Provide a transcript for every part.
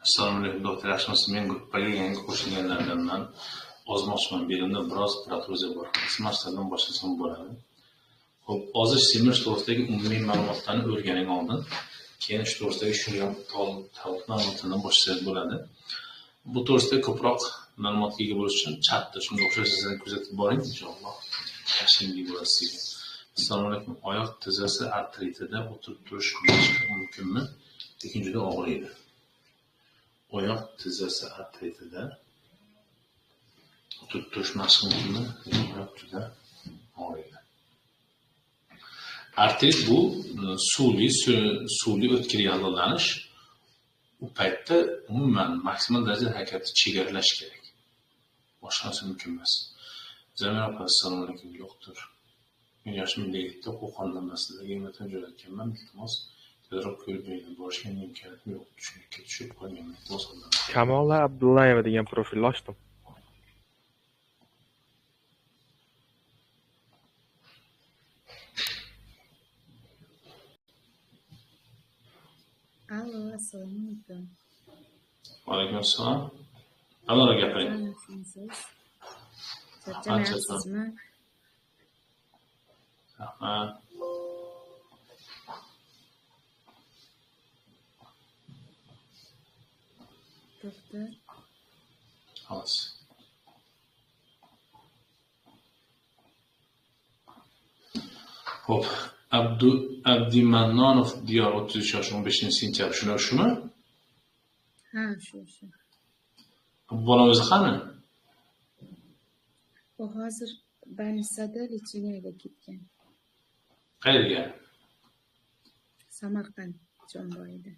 Assalomu alaykum doktor, yaxshimisiz? Men gruppaga yangi qo'shilganlardanman. Ozmoqchiman, belimda biroz protruzia bor. Smartdan boshlasam bo'ladi. Xo'p, hozir semirish to'g'risidagi umumiy ma'lumotlarni o'rganing oldin. Keyin shu to'g'risidagi shunga ma'lumotlardan boshlasak bo'ladi. Bu to'g'risida ko'proq ma'lumotga ega bo'lish uchun chatda shunga o'xshash sizlarni kuzatib boring, inshaalloh. Yaxshilik bo'ladi sizga. Assalomu alaykum. Oyoq tizzasi artritida o'tirib turish mumkinmi? Lekin juda og'riydi. Oyoq tizzasi artritida o'tirib turish mumkinmi? Oyoq juda og'riydi. Artrit bu suvli o'tkir yallig'lanish. U paytda umuman maksimal darajada harakatni chegaralash kerak. Boshqasi mumkin emas. Zamir opa, assalomu alaykum. Yo'qdir. Men yoshimda yetdi, Qo'qondan sizlarga imkon jo'natganman. Iltimos, tezroq ko'rib borishga imkoniyatim yo'q. Tushunlikka tushib qolganman. Iltimos qildim. Kamola Abdullayeva degan profilni ochdim. Alo, assalomu alaykum. Va alaykum assalom. Alloh gapiring. Charchamayapsizmi? Rahmat. Doktor, Xo'sh. Xo'p, Abdimannonov Diyor 33 yosh 15-sentyabr shumi? ha, shu. Bu bola o'zi qani? U hozir больницада lecheniyaga ketgan. Qayerga? Samarqand Jomboyida.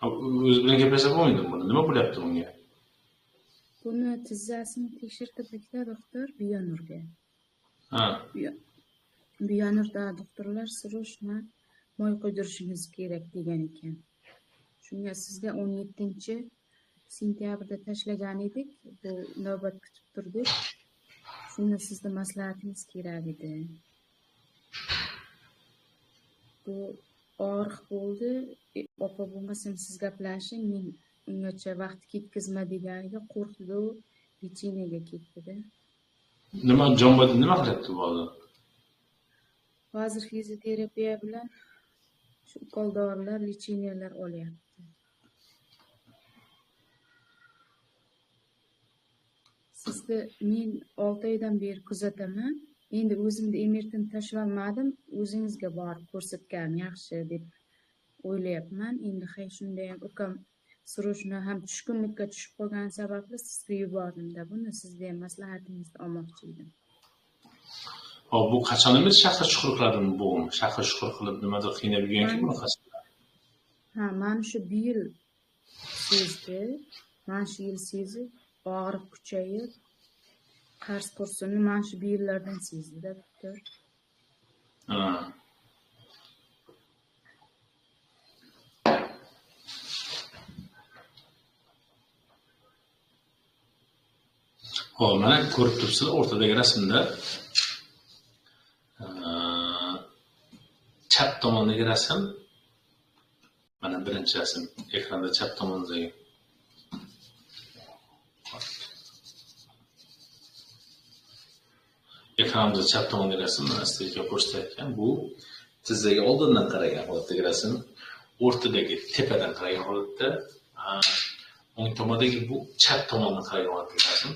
O'zi bilan gaplashsa bo'lmaydimi buni? Nima bo'lyapti bunga? Buni tizzasini tekshirtirdik-da doktor Biyonurga. Ha. Biyonurda doktorlar sirojni moy qo'ydirishingiz kerak degan ekan. Shunga sizga 17-sentyabrda tashlagan edik. Bu navbat kutib turdik. Shunda sizni maslahatingiz kerak edi. Bu og'riq bo'ldi. Opa bo'lmasam siz gaplashing, men ungacha vaqt ketkazma deganiga qo'rqdi-da, lecheniyaga ketdi-da. Nima Jomboyda nima qilyapti bu hozir? Hozir fizioterapiya bilan shu ukol dorilar, lecheniyalar olyapti. Sizni men 6 oydan beri kuzataman. Endi o'zimni emirtini tashlolmadim, o'zingizga borib ko'rsatgan yaxshi deb o'ylayapman. Endi hay shunday ham ukam sirojni ham tushkunlikka tushib qolgan sababli sizga yubordim-da. Buni sizga ham maslahatingizni olmoqchi edim. Hop, bu qachon emas shahar chuqur qiladimi bu? Shahar chuqur qilib nimadir qiynab yurganki buni qasdi. Ha, mana shu yil sezdi. Mana shu yil sezib, og'riq kuchayib, qars kursini mana shu yillardan sezdi-da doktor. Ha. Hop, mana ko'rib turibsizlar o'rtadagi rasmda chap tomondagi rasm, mana birinchi rasm, ekranda chap tomondagi. Ekranda chap tomondagi rasm, mana sizga ko'rsatayotgan bu tizzaga oldindan qaragan holatdagi rasm, o'rtadagi tepadan qaragan holatda, o'ng tomondagi bu chap tomondan qaragan holatdagi rasm.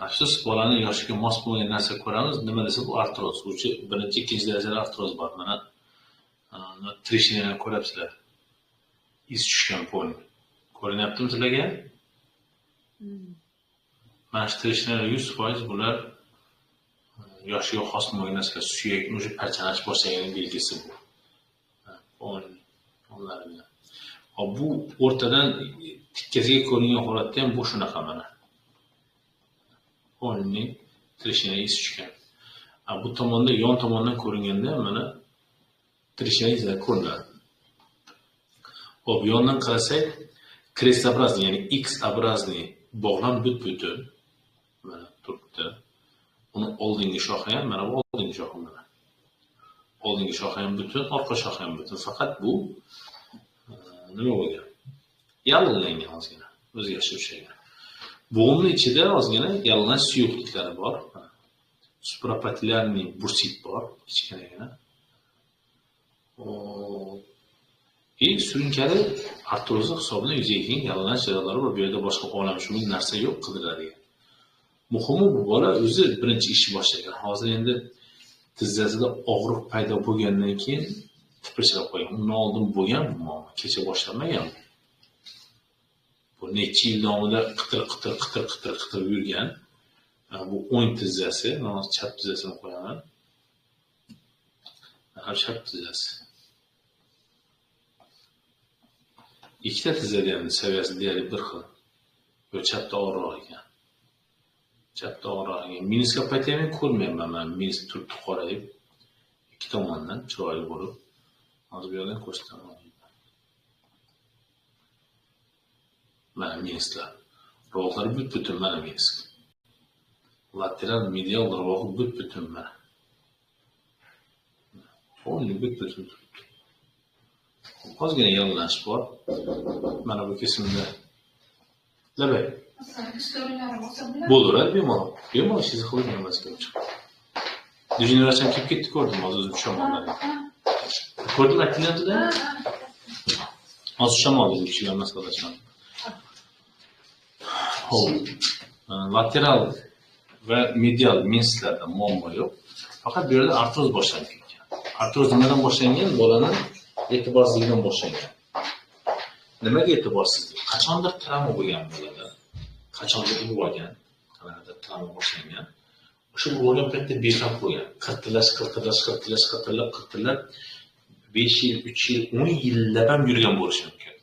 Afsus, bolani yoshiga mos bo'lmagan narsa ko'ramiz. Nima desa bu artroz. O'sha birinchi, ikkinchi darajali artroz bor. Mana trishinani ko'ryapsizlar. Iz tushgan pol. Ko'rinyaptimi sizlarga? Mana shu trishinalar 100% bular yoshiga xos bo'lmagan narsalar. Suyakni o'sha parchalash boshlagan belgisi bu. Hop, bu o'rtadan tikkasiga ko'ringan holatda ham bu shunaqa mana. Qo'lning trishina iz tushgan. Bu tomonda yon tomondan ko'ringanda mana trishina izlari ko'rinadi. Hop, yondan qarasak, krestobrazniy, ya'ni X obrazniy bog'lam but-butun mana turibdi. Uni oldingi shoxi ham mana bu oldingi shoxi mana. Oldingi shoxi ham butun, orqa shoxi ham butun. Faqat bu nima bo'lgan? Yallinlangan ozgina, o'zgacha o'xshagan. Bo'g'imning ichida ozgina yallinlash suyuqliklari bor. Suprapatilyarniy bursit bor, kichkinagina. Surunkali artrozi hisobida yuzaga kelgan yallinlash jarayonlari bor. Bu yerda boshqa olamshumul narsa yo'q qidiradigan. Muhimi bu bola o'zi birinchi ishni boshlagan. Hozir endi tizzasida og'riq paydo bo'lgandan keyin tipirchilab qo'ygan. Undan oldin bo'lgan bu muammo, kecha boshlanmagan. Bu necha yil davomida qitir yurgan. Bu o'ng tizzasi, mana chap tizzasini qo'yaman. Mana chap tizzasi. Ikkita tizzada ham saviyasi deyarli bir xil. Bu chapda og'riq ekan. Chapda og'riq ekan. Meniska payti ham ko'rmayapman men. Meniska turibdi qorayib. Ikki tomondan chiroyli bo'lib. Hozir bu yerdan ko'rsataman. Mana menisklar. Rog'lar butun mana menisk. Lateral medial rog'i butun mana. O'nli butun. Ozgina yallinlash bor. Mana bu kesimda. Labay. Bo'laveradi bemalol. Bemalol siz qilgan emas kelib chiqdi. Dejeneratsiya kelib ketdi ko'rdim hozir o'zim tushaman. Ko'rdim aytganimda. Hozir tushaman dedim kishilar masalasidan. Hop. Lateral va medial menslarda muammo yo'q. Faqat bu yerda artroz boshlanib ketgan. Artroz nimadan boshlangan? Bolaning e'tiborsizligidan boshlangan. Nimaga e'tiborsizlik? Qachondir travma bo'lgan bolada. Qachondir urib olgan, qanaqadir travma boshlangan. O'sha bo'lgan paytda bexaf bo'lgan. Qirtillab 5 yil, 3 yil, 10 yillab ham yurgan bo'lishi mumkin.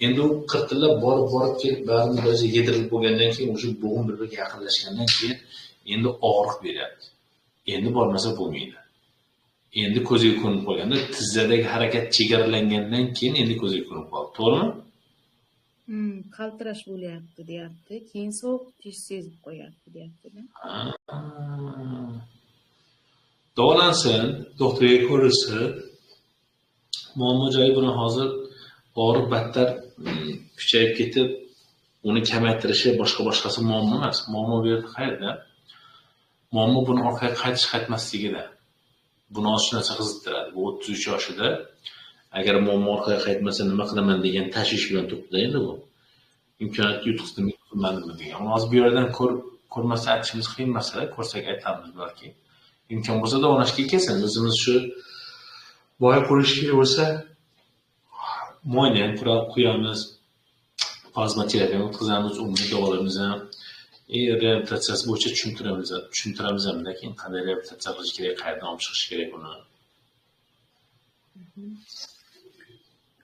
Endi u qirtillab borib kelib barini o'zi yedirilib bo'lgandan keyin o'sha bo'g'im bir-biriga yaqinlashgandan keyin endi og'riq beryapti. Endi bormasa bo'lmaydi. Endi ko'ziga ko'rinib qolganda tizzadagi harakat chegaralangandan keyin endi ko'ziga ko'rinib qoldi. To'g'rimi? Qaltirash bo'lyapti, deyapti. Keyin sovuq tish sezib qo'yapti, deyapti. Davolansin, doktorga ko'rilsin. Muammo joyi buni hozir og'riq battar kuchayib ketib, uni kamaytirishi boshqasi muammo emas. Muammo bu yerda qayerda? Muammo buni orqaga qaytmasligida. Buni shu narsa qiziqtiradi. Bu 33 yoshida agar muammo orqaga qaytmasa nima qilaman degan tashvish bilan turibdi endi bu. Imkoniyat yutqizdim, qilmadimmi degan. Hozir bu yerdan ko'rmasa aytishimiz qiyin masala, ko'rsak aytamiz balki. Imkon bo'lsa davolashga kelsin. O'zimiz shu boya ko'rish kerak bo'lsa muayyan qo'yamiz. Plazma terapiya o'tkazamiz, umumiy davolarimiz ham reabilitatsiyasi bo'yicha tushuntiramiz hamda keyin qanday reabilitatsiya qilish kerak, qayerdan olib chiqish kerak buni.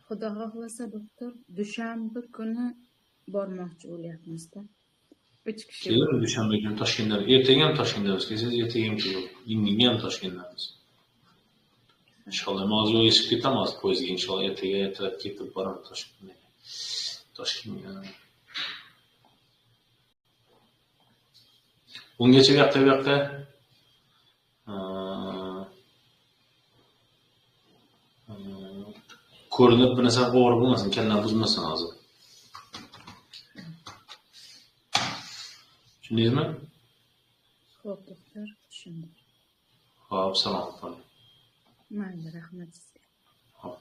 Xudo xohlasa doktor, dushanba kuni bormoqchi bo'lyapmiz-da. 3 kishi. Keyin dushanba kuni Toshkentdan, ertaga ham Toshkentdamiz, kelsangiz ertaga ham kelib, indinga ham Toshkentdamiz. Inshaalloh hozir yetib ketamiz poyezdga, inshaalloh ertaga ertalab ketib boramiz Toshkentga. Ungacha bu yoqqa ko'rinib bir narsa og'ir bo'lmasin, kallam buzmasin hozir. Tushundingizmi? Xo'p, doktor, tushundim. Xo'p, salomat bo'ling. Mayli, rahmat sizga. Xo'p.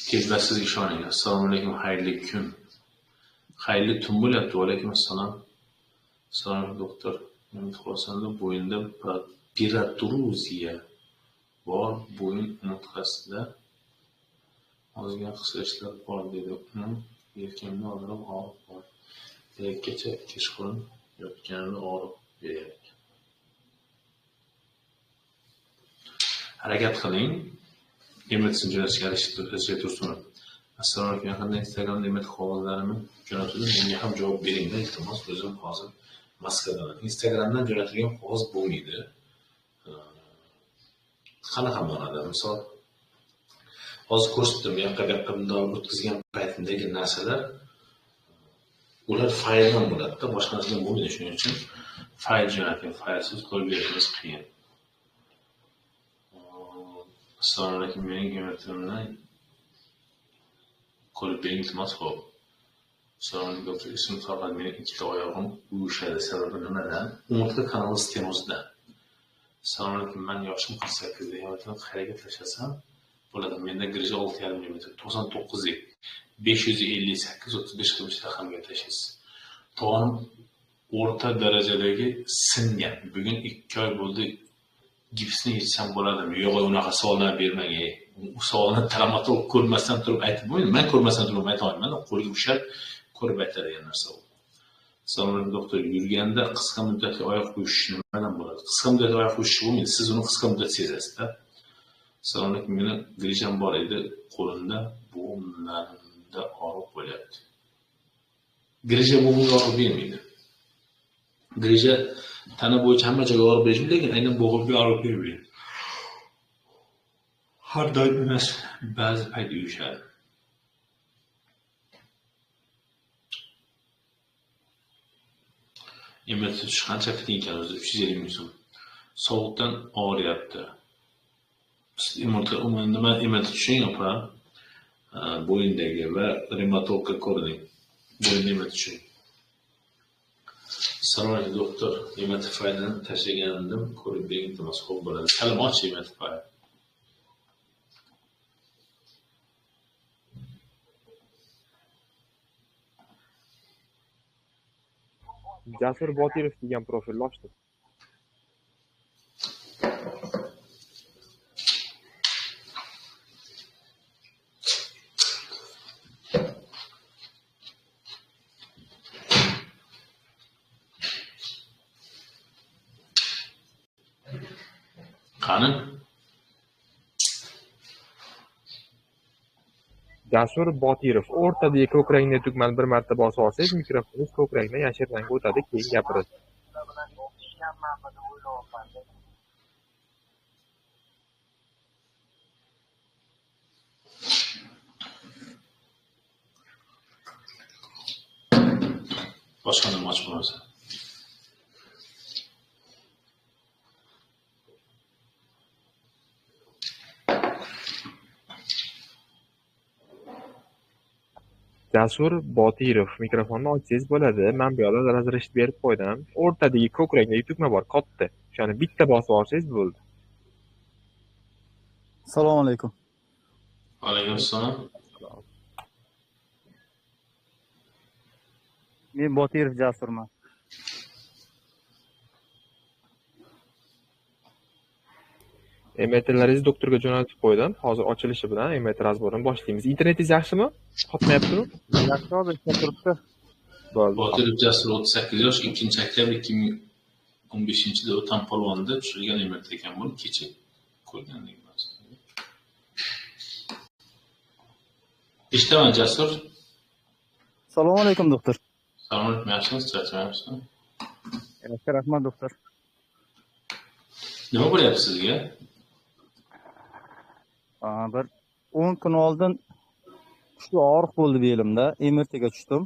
Tezda sizga ishoning. Assalomu alaykum, xayrli kun. Xayrli tun bo'lyapti. Va alaykum assalom. Salom doktor. Men Xorasonda bo'yinda piratruziya bor, bo'yin umurtqasida ozgina qisilishlar bor dedi. Yelkamda og'riq bor. Kecha kechqurun yotganimda og'riq beryapti. Harakat qiling. Emitsin jo'natishga tursin. Assalomu alaykum. Yaqinda Instagramda emet qog'ozlarimni jo'natdim. Menga ham javob beringlar, iltimos. O'zim hozir Moskvadan. Instagramdan jo'natilgan qog'oz bo'lmaydi. Qanaqa ma'noda? Misol hozir ko'rsatdim, yoqqa bundoq o'tkazgan paytimdagi narsalar ular fayldan bo'ladi-da, boshqa narsadan bo'lmaydi. Shuning uchun fayl jo'nating, faylsiz qo'yib berishimiz qiyin. Assalomu alaykum. Mening ematimni ko'rib bering, iltimos. Xo'p. Assalomu alaykum doktor. Ismim Farhod. Mening ikkita oyog'im uyushadi. Sababi nimadan? Umurtqa kanali stenozida. Assalomu alaykum. Men yoshim 48. Ematimni qayerga tashlasam bo'ladi? Menda grija 6,5 mm, 99 lik, 558 35 qilmish raqamga tashlaysiz. To'g'rim o'rta darajadagi singan. Bugun 2 oy bo'ldi. Gipsni yechsam bo'ladimi? Yo'q, unaqa savollar bermang. U savolni taramatov ko'rmasdan turib aytib bo'lmaydi. Men ko'rmasdan turib ayta olmayman. Qo'lga ushlab ko'rib aytadigan narsa u. Assalomu alaykum doktor. Yurganda qisqa muddatli oyoq qo'yish nimadan bo'ladi? Qisqa muddatli oyoq qo'yish bo'lmaydi. Siz uni qisqa muddat sezasiz-da. Assalomu alaykum. Meni grijam bor edi. Qo'limda bo'g'imlarimda og'riq bo'lyapti. Grija bo'g'imga og'riq bermaydi. Grija tana bo'yicha hamma joyga og'riq berishi, lekin aynan bo'g'imga og'riq bermaydi. Har doim emas, ba'zi payt uyushadi. Emat tutish qancha qiyin ekan o'zi? 350 ming so'm. Sovuqdan og'riyapti. Nima emat tutishing opa? Bo'yindagi va revmatologga ko'rding. Bo'yinda emat tutishing. Assalomu alaykum doktor. Ematifaydan tashlagandim. Ko'rib bering, iltimos. Xo'p bo'ladi. Kalima och ematifay. Jasur Botirov degan profilni ochdim. Qani? Jasur Botirov. O'rtadagi ko'kragini tugmani bir marta bosib olsangiz, mikrofoningiz ko'kragini yashirranga o'tadi, keyin gapirasiz. Boshqa nima och bo'lmasa. Jasur Botirov. Mikrofonni ochsangiz bo'ladi. Men bu yoqda razрешить berib qo'ydim. O'rtadagi ko'kragida tugma bor, katta. O'shani bitta bosib olsangiz bo'ldi. Assalomu alaykum. Alaykum assalom. Men Botirov Jasurman. Emetlaringizni doktorga jo'natib qo'ydim. Hozir ochilishi bilan emet razborini boshlaymiz. Internetingiz yaxshimi? Qotmayaptimi? Yaxshi hozir ishlab turibdi. Bo'ldi. Botirov Jasur 38 yosh, 2-oktyabr 2015-yilda O'tan polvonda tushirilgan emat ekan. Buni kecha ko'rgandik. Eshitaman Jasur. Assalomu alaykum doktor. Assalomu alaykum. Yaxshimisiz? Charchamayapsizmi? Yaxshi, rahmat doktor. Nima bo'lyapti sizga? Bir 10 kun oldin kuchli og'riq bo'ldi belimda. MRTga tushdim.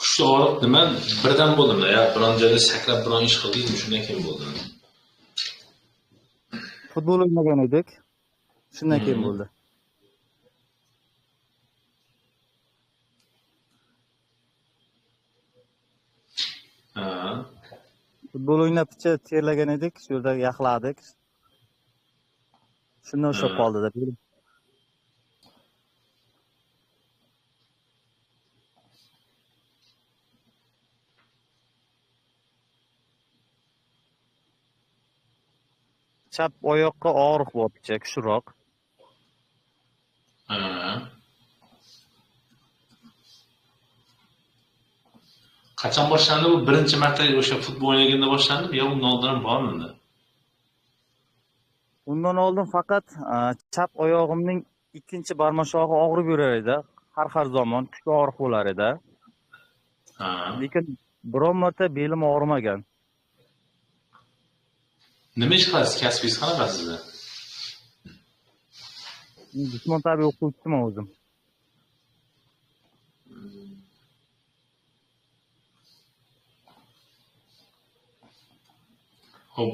Kuchli og'riq nima? Birdan bo'ldimi? Ya biron joyda sakrab biron ish qildingizmi? Shundan keyin bo'ldimi? Futbol o'ynagan edik. Shundan keyin bo'ldi. Futbol o'ynab picha terlagan edik, shu yerda yaxladik. Shundan ushlab qoldi-da. Chap oyoqqa og'riq bor, picha kuchliroq. Qachon boshlandi bu? Birinchi marta o'sha futbol o'ynaganda boshlandimi yo undan oldin ham bormidi? Undan oldin faqat chap oyog'imning ikkinchi barmoqchog'i og'rib yurar edi. Har zamon kuchli og'riq bo'lar edi. Lekin biron marta belim og'rimagan. Nima ish qilasiz? Kasbingiz qanaqa sizda? Jismon tarbiya o'qituvchisiman o'zim. Xo'p,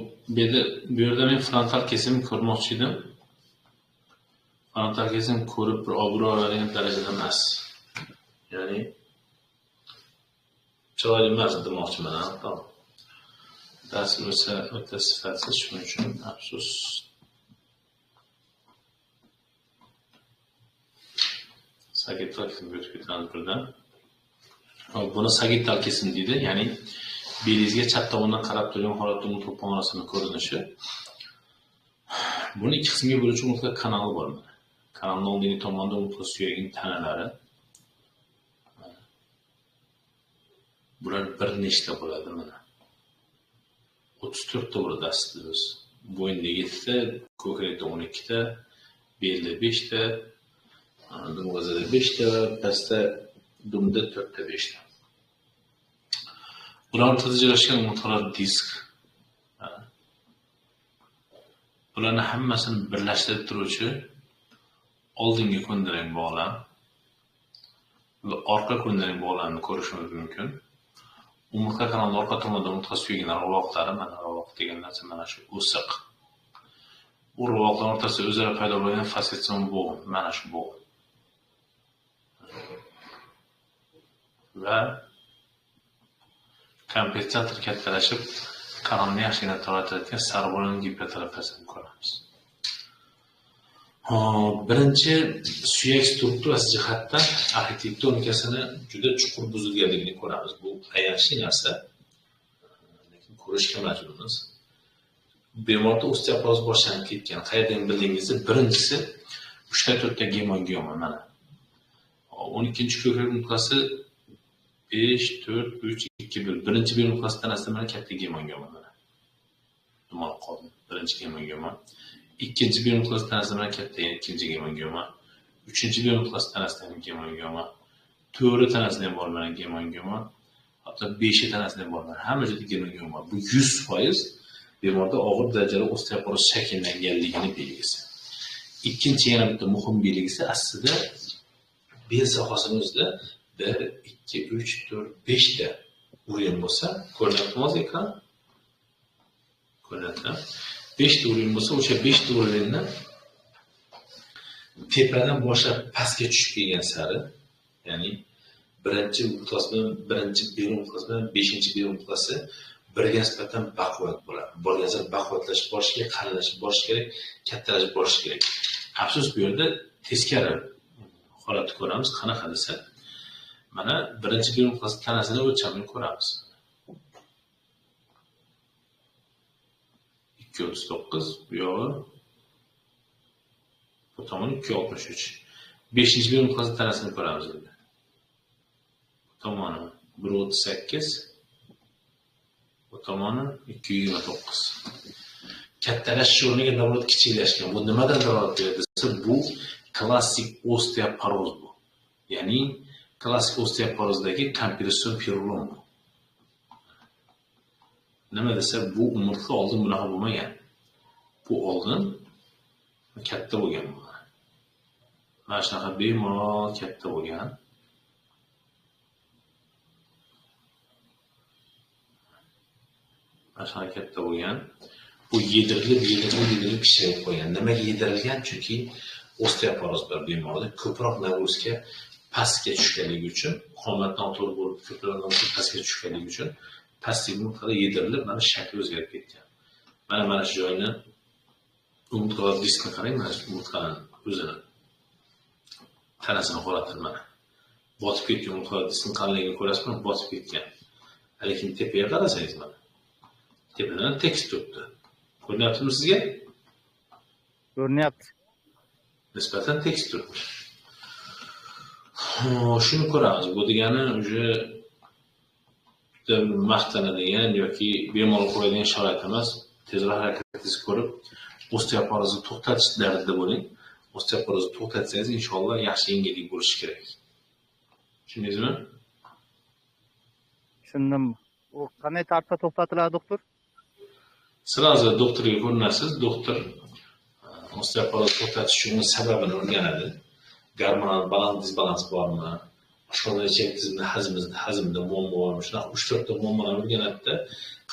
bu yerda men frontal kesimni ko'rmoqchi edim. Anatarkizm ko'rib bir obro' oladigan darajada emas. Ya'ni chiroyli emas demoqchiman, to'g'ri. Dars o'ta sifatsiz, shuning uchun afsus. Sagital kesim o'tib ketamiz birdan. Buni sagital kesim deydi, ya'ni belingizga chap tomondan qarab turgan holatda umurtqa pog'onasining ko'rinishi. Buni ikki qismga bo'luvchi umurtqa kanali bor. Kanalning oldingi tomonida umurtqa suyagining tanalari. Bular bir nechta bo'ladi mana. 34 ta bo'ladi aslida biz. Bo'yinda 7 ta, ko'krakda 12 ta, belda 5 ta, dumg'azada 5 ta, pastda dumda 4 ta, 5 ta. Bular o'rtada joylashgan umurtqalar disk. Bularning hammasini birlashtirib turuvchi oldingi ko'ndalang bog'lam va orqa ko'ndalang bog'lamni ko'rishimiz mumkin. Umurtqa kanalining orqa tomonida umurtqa suyagining ravoqlari, mana ravoq degan narsa mana shu o'siq. Bu ravoqlar o'rtasida o'zaro paydo bo'lgan fassetsion bo'g'im, mana shu bo'g'im. Va kompensator kattalashib, kanalni yaxshigina tortayotgan sarbo'lan gipertrofiyasini ko'ramiz. Birinchi suyak strukturasi jihatdan arxitektonikasini juda chuqur buzilganligini ko'ramiz. Bu ayanchli narsa. Lekin ko'rishga majburmiz. Bemorda osteoporoz boshlanib ketgan. Qayerdan bildingizda, birinchisi 3 ta 4 ta gemangioma mana. 12-ko'krak umurtqasi 5 4 3 2 1. Birinchi bel umurtqasi tanasida mana katta gemangioma mana. Dumaloq qoldi. Birinchi gemangioma. Ikkinchi bel umurtqasi tanasida mana katta ikkinchi gemangioma. Uchinchi bel umurtqasi tanasida ham gemangioma. 4 tanasida ham bor mana gemangioma. Hatto 5 tanasida ham bor mana. Hamma joyda gemangioma. Bu 100% bemorda og'ir darajada osteoporoz shakllanganligini belgisi. Ikkinchi yana bitta muhim belgisi aslida bel sohasini o'zida 1 2 3 4 5 ta o'rin bo'lsa, ko'ryaptimi ekran? Ko'ryapti. 5 ta o'rin bo'lsa, o'sha 5 ta o'rinni tepadan boshlab pastga tushib kelgan sari, ya'ni birinchi umurtqasi bilan birinchi bel umurtqasi bilan 5-chi bel umurtqasi birga nisbatan baquvvat bo'ladi. Borgan baquvvatlashib borishi kerak, qalinlashib borishi kerak, kattalashib borishi kerak. Afsus, bu yerda teskari holatni ko'ramiz. Qanaqa desa, mana birinchi bel umurtqasi tanasini o'lchamini ko'ramiz. 239, bu yog'i bu tomoni 263. 5-chi bel umurtqasi tanasini ko'ramiz endi. Bu tomoni 138, bu tomoni 229. Kattalash o'rniga navrot kichiklashgan. Bu nimadan dalolat beradi desa, bu klassik osteoporoz bu. Ya'ni klassik osteoporozdagi kompression pirulon bu. Nima desa, bu umurtqa oldin bunaqa bo'lmagan. Bu oldin katta bo'lgan bu. Mana shunaqa bemalol katta bo'lgan. Mana shunaqa katta bo'lgan. Bu yedirilib pishirib qo'ygan. Nimaga yedirilgan? Chunki osteoporoz bemorda ko'proq nagruzka pastga tushganligi uchun, qomatdan to'g'ri bo'lib ko'proq pastga tushganligi uchun pastki umurtqada yedirilib, mana shakli o'zgarib ketgan. Mana shu joyni umurtqa diskni qarang, mana shu umurtqaning o'zini tanasini holatini mana. Botib ketgan umurtqa diskning qalinligini ko'rasizmi? Botib ketgan. Lekin tepaga qarasangiz mana. Tepadan tekst turibdi. Ko'ryaptimi sizga? Ko'ryapti. Nisbatan tekst turibdi. Shuni ko'ramiz. Bu degani o'sha maqtanadigan yoki bemalol qo'yadigan sharoit emas. Tezroq harakatingizni ko'rib, osteoporozni to'xtatish dardida bo'ling. Osteoporozni to'xtatsangiz, inshaalloh yaxshi yengillik bo'lishi kerak. Tushundingizmi? Tushundim. U qanday tartibda to'xtatiladi, doktor? Sirazi doktorga ko'rinasiz. Doktor osteoporozni to'xtatish uchun sababini o'rganadi. Gormonal balans, disbalans bormi? Oshqozon ichak tizimida hazmda muammo bormi? Shunaqa 3-4 ta muammolarni o'rganadi-da,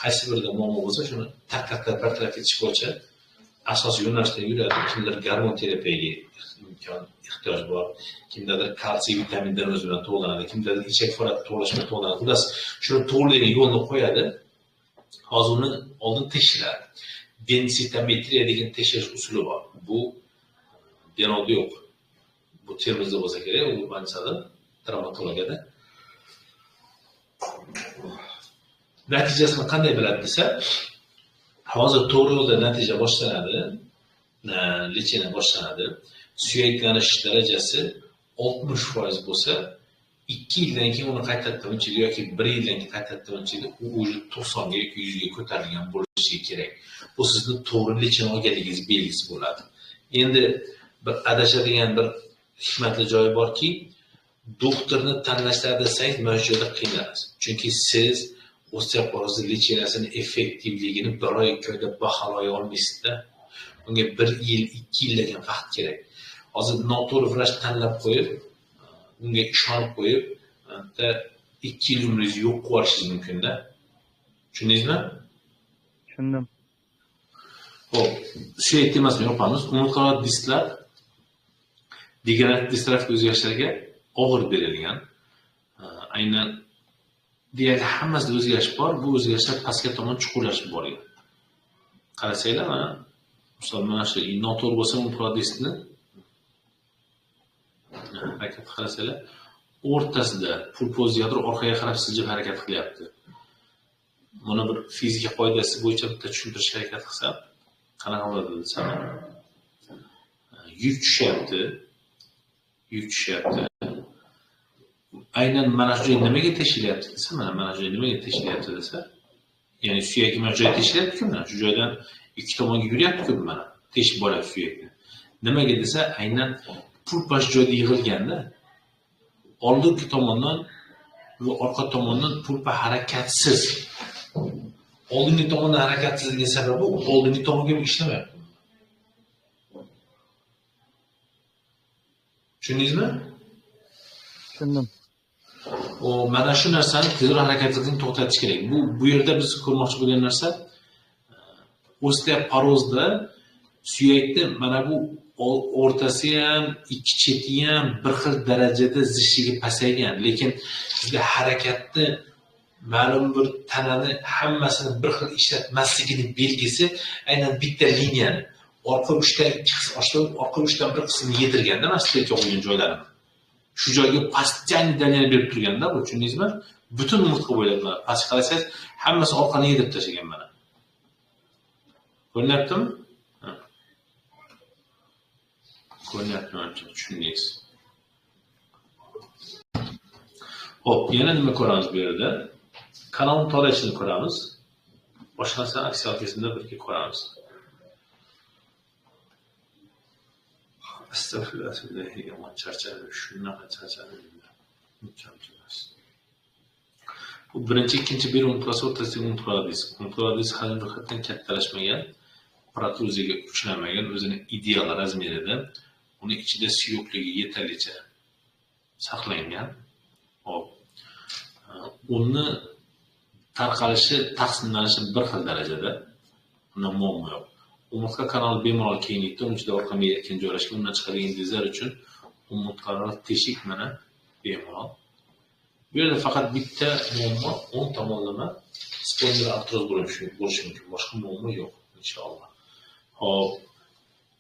qaysi birida muammo bo'lsa, shuni taqqa bartaraf etish bo'yicha asosiy yo'nalishda yuradi. Kimdir gormon terapiyaga imkon ehtiyoj bor. Kimdadir kalsiy vitamindan o'zi bilan to'g'lanadi, kimdadir ichak faoliyati to'g'lashmay to'g'lanadi. Xullas, shuni to'g'laydigan yo'lni qo'yadi. Hozir uni oldin tekshiradi. Densitometriya degan tekshirish usuli bor. Bu Denovda yo'q. Bu Termizda bo'lsa kerak, u mansada travmatologiyada. Natijasini qanday biladi desa, hozir to'g'ri yo'lda natija boshlanadi, lechena boshlanadi. Suyaklanish darajasi 60% bo'lsa, 2 yildan keyin uni qaytadan yoki 1 yildan keyin qaytadan u o'zi 90 ga yoki 100 ga ko'tarilgan bo'lishi kerak. Bu sizni to'g'ri lechena olganligingiz belgisi bo'ladi. Endi bir adashadigan bir hikmatli joyi borki, doktorni tanlashda desangiz mana shu yerda qiynalasiz. Chunki siz osteoporoz lechenasini effektivligini 1 oy 2 oyda baholay olmaysizda. Unga 1 yil, 2 yildan vaqt kerak. Hozir noto'g'ri vrach tanlab qo'yib, unga ishonib qo'yib, hatto 2 yil umringizni yo'q qilib yuborishingiz mumkin-da. Tushundingizmi? Tushundim. Xo'p, suyak temasini yopamiz. Umurtqalar disklar degenerativ distrofik o'zgarishlarga og'ir berilgan. Aynan deyarli hammasida o'zgarish bor. Bu o'zgarishlar pastga tomon chuqurlashib borgan. Qarasanglar, mana misol mana shu noto'g'ri bo'lsa umurtqalar diskni harakat qarasanglar, o'rtasida pulpoz yadro orqaga qarab siljib harakat qilyapti. Buni bir fizika qoidasi bo'yicha bitta tushuntirish harakat qilsam, qanaqa bo'ladi desam, yuk tushyapti. Aynan mana shu joy nimaga teshilyapti desa, mana shu joy nimaga teshilyapti desa, ya'ni suyak mana shu joyga teshilyapti-ku, mana shu joydan ikki tomonga yuryapti-ku, mana teshib boryapti suyakni. Nimaga desa, aynan pulpa shu joyda yig'ilganda oldingi tomondan va orqa tomondan pulpa harakatsiz. Oldingi tomondan harakatsizligi sababi oldingi tomonga ishlamayapti. Tushundingizmi? Tushundim. Mana shu narsani tezroq harakatini to'xtatish kerak. Bu yerda biz ko'rmoqchi bo'lgan narsa osteoporozda suyakni mana bu o'rtasi ham, ikki cheti ham bir xil darajada zichligi pasaygan, lekin bizda harakatni ma'lum bir tanani hammasini bir xil ishlatmasligini belgisi aynan bitta liniyani orqa uchdan ikki qism ochilib, orqa uchdan bir qismni yedirganda, mana shu qo'ygan joylarini. Shu joyga pastdan dalani berib turganda, bu tushundingizmi? Butun umurtqa bo'ylab pastga qarasangiz, hammasi orqani yedirib tashlagan mana. Ko'ryaptimi? Ko'ryaptimi? Tushundingiz. Xo'p, yana nima ko'ramiz bu yerda? Kanal torayishini ko'ramiz. Boshqa narsani aksial kesimda birga ko'ramiz. Astagfirullah, yomon charchadim, shunaqa charchadim. Bu birinchi, ikkinchi bel umurtqasi o'rtasidagi umurtqalar disk. Umurtqalar disk hali ro'yxatdan kattalashmagan, protruziyaga uchramagan, o'zini ideal razmerida, uni ichida suyuqligi yetarlicha saqlangan. Hop. Uni tarqalishi, taqsimlanishi bir xil darajada. Unda muammo yo'q. Umurtqa kanali bemalol kenglikda, uni ichida orqa miya erkin joylashgan, undan chiqadigan ildizlar uchun umurtqalar teshik mana bemalol. Bu yerda faqat bitta muammo, o'ng tomonlama spondiloartroz bo'lishi mumkin, boshqa muammo yo'q, inshaalloh. Hop.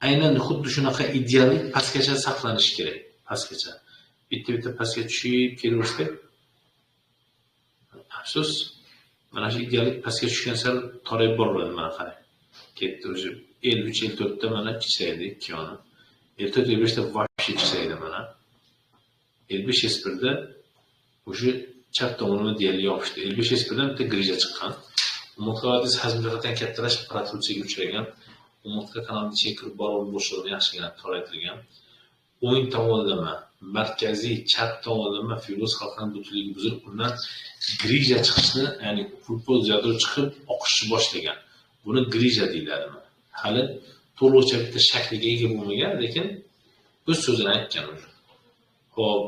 Aynan xuddi shunaqa ideallik pastgacha saqlanishi kerak, pastgacha. Bitta pastga tushib kelaversa, afsus, mana shu ideallik pastga tushgan sari torayib boriladi, mana qarang. Ketdi o'zi 53-54 da mana kichaydi, 2 yoni. 54-55 da vaqti kichaydi mana. 55-1 da o'sha chap tomonini deyarli yopishdi. 55-1 dan bitta grija chiqqan. Umurtqalar hazm jihatdan kattalashib protruziyaga uchragan. Umurtqa kanalining ichiga kirib borib bo'shlig'ini yaxshigina toraytirgan. O'ng tomonlama, markaziy chap tomonlama fibroz halqaning butunligi buzilib, undan grija chiqishni, ya'ni pulpoz yadro chiqib oqishni boshlagan. Buni grija deyiladi. Hali to'liqcha bitta shakliga ega bo'lmagan, lekin o'z so'zini aytgan o'zi. Xo'p.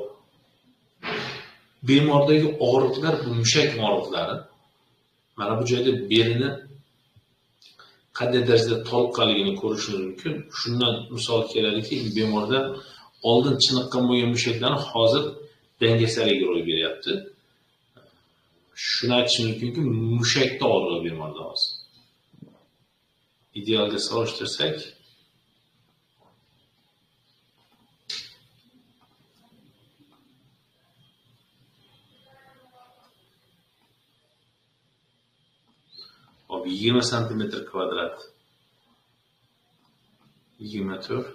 Bemordagi og'riqlar bu mushak og'riqlari. Mana bu joyda belini qanday darajada toliqqanligini ko'rishingiz mumkin. Shundan misol keladiki, bemorda oldin chiniqqan bo'lgan mushaklarni hozir dangasaligi ro'y beryapti. Shuni aytish mumkinki, mushakda og'riq bemorda hozir. Idealga solishtirsak, hop 20 santimetr kvadrat 24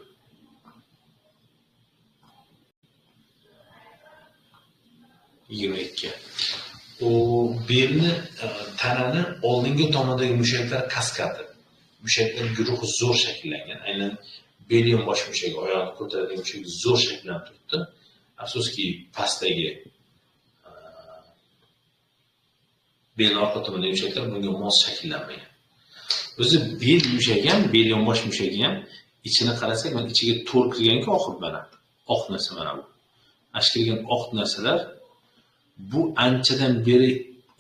22. U belni tanani oldingi tomonidagi mushaklar kaskadi. Mushaklar guruhi zo'r shakllangan. Aynan bel yonbosh mushagi, oyoqni ko'taradigan mushak zo'r shakllanib turibdi. Afsuski pastdagi belni orqa tomonidagi mushaklar bunga mos shakllanmagan. O'zi bel mushagi ham, bel yonbosh mushagi ham ichini qarasak, mana ichiga to'r kirganki, oxir mana. Oq narsa mana bu. Ashkirgan oq narsalar bu anchadan beri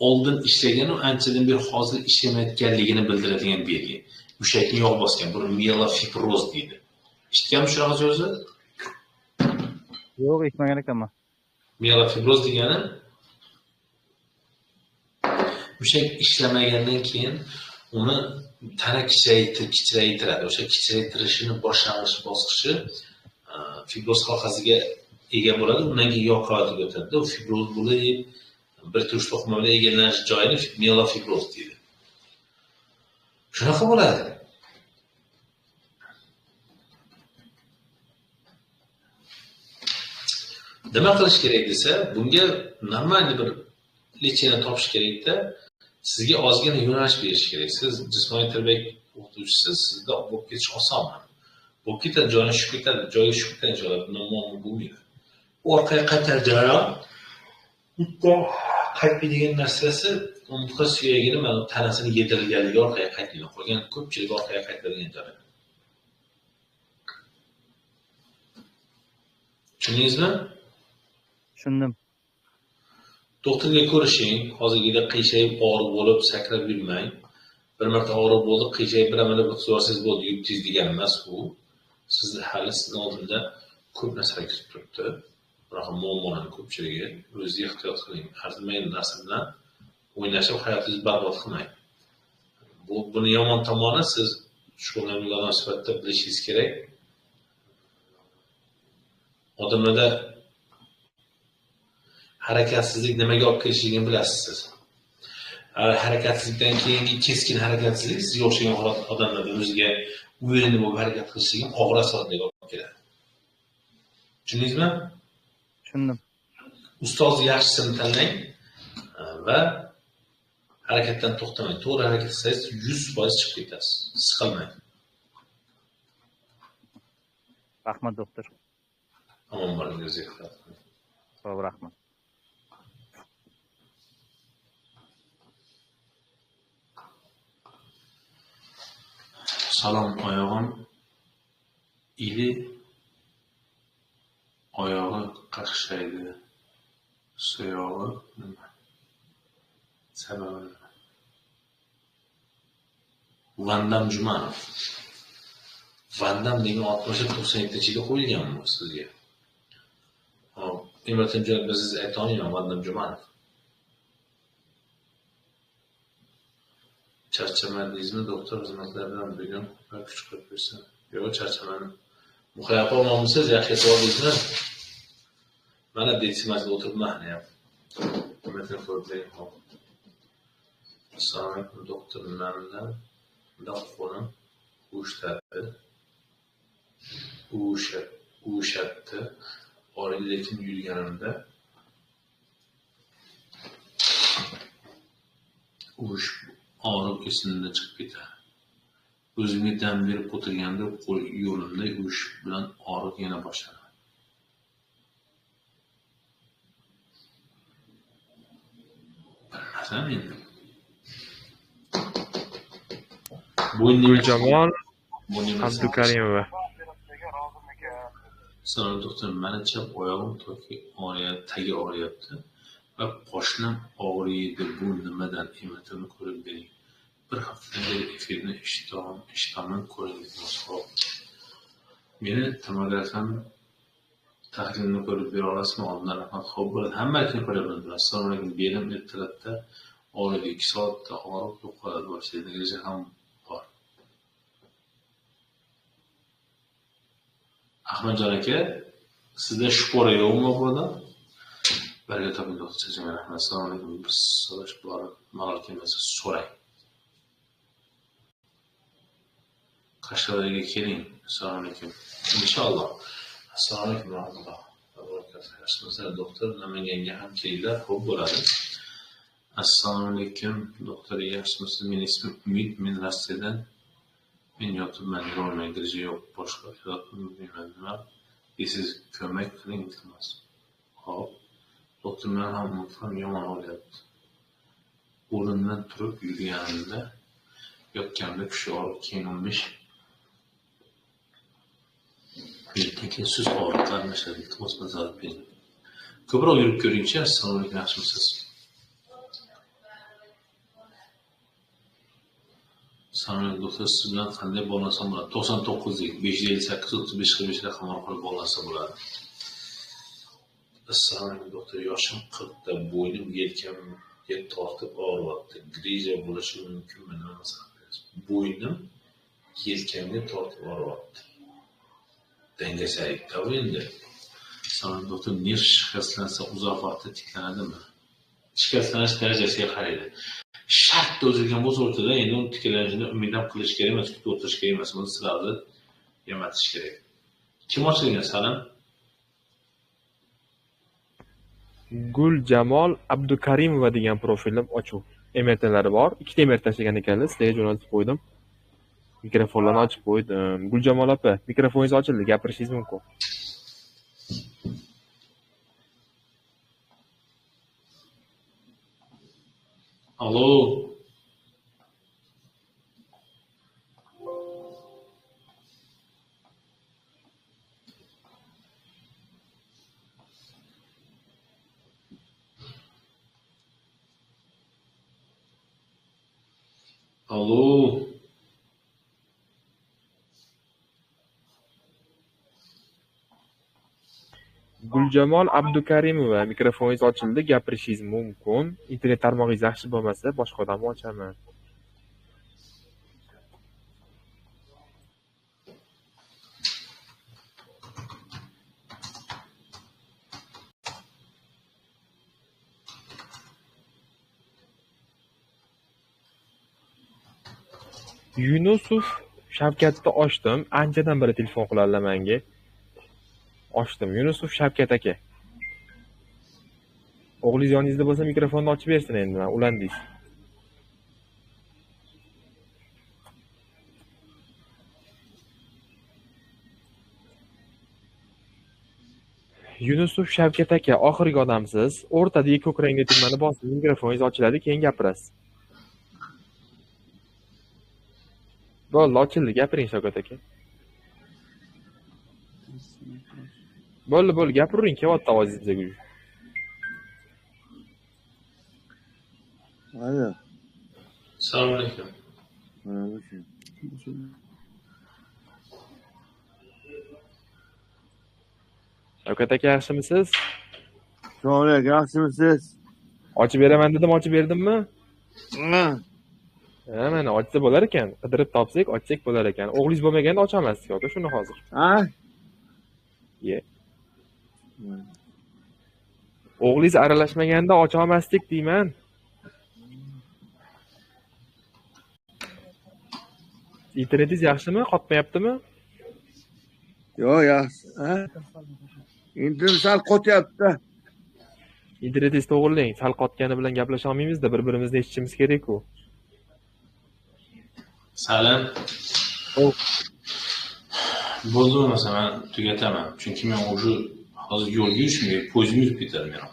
oldin ishlagan va anchadan beri hozir ishlamayotganligini bildiradigan belgi. Mushakni yog' bosgan, buni mielofibroz deydi. Eshitganmi shunaqa so'zni? Yo'q, eshitmagan ekanman. Mielofibroz degani mushak ishlamagandan keyin uni tana kichraytiradi. O'sha kichraytirishini boshlang'ich bosqichi fibroz halqasiga ega bo'ladi, undan keyin yog' qavatiga o'tadi. U fibroz bo'lib bir turush to'qima bilan egallanish joyini mielofibroz deydi. Shunaqa bo'ladi. Nima qilish kerak desa, bunga normal bir lecheni topish kerakda, sizga ozgina yo'nalish berish kerak. Siz jismoniy tarbiya o'qituvchisiz, sizda bo'lib ketish osonmi? Bo'lib ketadi, joyga tushib ketadi, joyga tushib ketadi inshaalloh, muammo bo'lmaydi. Orqaga qaytar jarayon bitta qaytmaydigan narsasi umtqa suyagini mana tanasini yedirilganligi orqaga qaytmaydi. Qolgan ko'pchilik orqaga qaytadigan jarayon. Tushundingizmi? Tushundim. Doktorga ko'rishing, hozirgidek qiyshayib og'riq bo'lib sakrab yurmang. Bir marta og'riq bo'ldi, qiyshayib bir amalda o'tkazasiz bo'ldi, yutdingiz degan emas bu. Sizni hali sizning oldinda ko'p narsalar kutib turibdi. Biroq muammolarning ko'pchiligi o'zingiz ehtiyot qiling. Arzimaydi narsa bilan o'ynashib hayotingizni barbod qilmang. Buni yomon tomoni siz shug'ullangan odam sifatida bilishingiz kerak. Odamlarda harakatsizlik nimaga olib kelishligini bilasiz siz. Harakatsizlikdan keyingi keskin harakatsizlik sizga o'xshagan odamlarda o'ziga o'yinli bo'lib harakat qilishligi og'ir asoratlarga olib keladi. Tushundingizmi? Tushundim. Ustozni yaxshisini tanlang va harakatdan to'xtamang. To'g'ri harakat qilsangiz 100% chiqib ketasiz. Siqilmang. Rahmat doktor. Omon bo'ling, o'zingiz ehtiyot qiling. Sog' rahmat. Salom, oyog'im ili oyog'i qaqshaydi. Suyog'i nima? Sababi nima? Vandam Jumanov. Vandam degan 60-97-yilda qo'yilganmi sizga? Hop, Emratim Jumanov siz ayta olmayman, Vandam Jumanov. Charchamadingizmi doktor xizmatlaridan bugun va kuch qilib bersin? Yo'q, charchamadim. Muhayyo olmamışsınız ya, xet oldingizmi? Mana desimasiga o'tiribman ham. Metin ko'rib hop. Assalomu alaykum doktor, mendan qo'lim ushladi. Ushatdi. Lekin yurganimda og'riq esimdan chiqib ketadi. O'zimga dam berib o'tirganda qo'l yo'limda urush bilan og'riq yana boshlanadi. Bilmasam endi. Guljamol Abdukarimova. Salom doktor, meni chap oyog'im toki tagi og'riyapti va qoshim og'riydi. Bu nimadan ematini ko'rib bering. Bir haftadan beri efirni eshitaman, ko'ringiz. Meni tomografam tahlilni ko'rib bera olasizmi? Oldindan rahmat. Xo'p bo'ladi. Hammalikni ko'raman. Assalomu alaykum. Belim ertalabda og'riq 2 soatda og'riq yo'qoladi boshlaydi. Reja ham bor. Ahmadjon aka, sizda shpora yo'qmi burada? Barga toping doktor Jamil rahmat. Assalomu alaykum. Biz so'rash bor. Malol kelmasa so'rang. Qashqadaryoga keling. Assalomu alaykum. Inshaalloh. Assalomu alaykum rahmatulloh. Yaxshimisiz doktor? Namanganga ham kelinglar, xo'p bo'ladi. Assalomu alaykum doktor, yaxshimisiz? Mening ismim Umid, men Rossiyadan. Men yotibman, yurolmay, grija yo'q, boshqa bilmayman nima. Siz ko'mak qiling iltimos. Xo'p. Doktor, men ham umuman yomon olyapti. O'rnimdan turib yurganimda yotganimda kuchli og'riq, keyin 15 keyin siz og'riqlar boshladi. Iltimos nazorat bering. Ko'proq yurib ko'ring-chi. Assalomu alaykum, yaxshimisiz? Assalomu alaykum doktor, siz bilan qanday bog'lansam bo'ladi? 99 lik 558 35 45 raqam orqali bog'lansa bo'ladi. Assalomu alaykum doktor, yoshim 40 da, bo'ynim yelkamga tortib og'riyapti. Grija bo'lishi mumkinmi? Nima maslahat berasiz? Bo'ynim yelkamga tortib og'riyapti. Dangasalik endi. Assalomu doktor, nerv shikastlansa uzoq vaqtda tiklanadimi? Shikastlanish darajasiga qaraydi. Shartda o'zilgan bo'lsa o'rtada endi uni tiklanishini umid ham qilish kerak emas, kutib o'tirish kerak emas. Buni sizlarni yomatish kerak. Kim ochilgan salam? Guljamol Abdukarimova degan profilim ochuv. MRTlari bor. 2 ta MRT tashlagan ekanlar, sizlarga jo'natib qo'ydim. Mikrofonlarni ochib qo'ydim. Guljamol opa, mikrofoningiz ochildi, gapirishingiz mumkin. Allo. Allo. Guljamol Abdukarimova, mikrofoningiz ochildi, gapirishingiz mumkin. Internet tarmog'ingiz yaxshi bo'lmasa, boshqa odamni ochaman. Yunusov Shavkatni ochdim. Anchadan beri telefon qiladilar menga. Ochdim. Yunusov Shavkat aka. O'g'lingiz yoningizda bo'lsa mikrofonni ochib bersin endi, ulandingiz. Yunusov Shavkat aka, oxirgi odamsiz. O'rtadagi ko'k rangli tugmani bosing, mikrofoningiz ochiladi, keyin gapirasiz. Bo'ldi, ochildi, gapiring Shavkat aka. Bo'ldi, gapiring, kelyapti ovozingiz bizga. Alo. Assalomu alaykum. Shavkat aka, yaxshimisiz? Assalomu alaykum, yaxshimisiz? Ochib beraman dedim, ochib berdimmi? Mana ochsa bo'lar ekan, qidirib topsak, ochsak bo'lar ekan. O'g'lingiz bo'lmaganda ochamasdik aka, shuni hozir. Ha? Ye. O'g'lingiz aralashmaganda ocha olmasdik deyman. Internetingiz yaxshimi? Qotmayaptimi? Yo'q, yaxshi. Ha? Internet sal qotyapti. Internetingizni to'g'rilang. Sal qotgani bilan gaplasha olmaymiz-da, bir-birimizni eshitishimiz kerak-ku. Salam. Bo'ldi bo'lmasa men tugataman. Chunki men o'sha hozir yo'lga yurishimga ko'zim yurib ketadi meni.